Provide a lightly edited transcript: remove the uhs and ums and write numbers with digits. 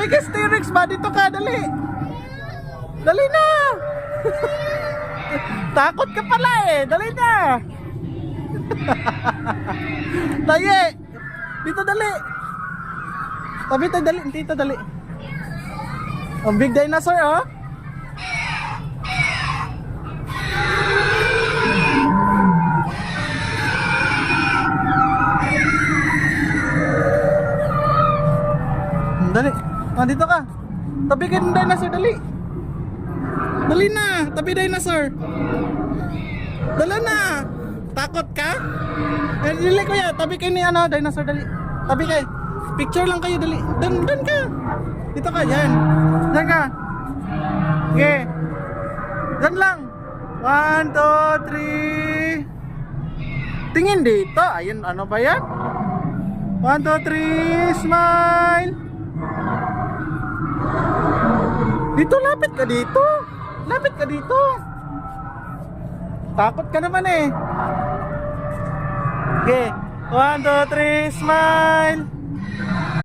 Halika, T-Rex ba? Dito ka, dali. Dali na. Takot ka pala eh. Dali na. Taye. Dito dali. Tabi tayo dali. Dito dali. Ang big dinosaur oh. Dali. Dito ka. Tabi ka ng dinosaur, dali. Dali na. Tabi dinosaur. Dala na. Takot ka? Dali kuya. Tabi kayo ni dinosaur, dali. Tabi kayo. Picture lang kayo, dali. Dan ka. Dito ka, yan. Diyan ka. Okay. Diyan lang. 1, 2, 3. Tingin dito. Ayun, ano ba yan? 1, 2, 3. Smile. Dito, lapit ka dito. Lapit ka dito. Takot ka naman eh. Okay. 1, 2, 3. Smile.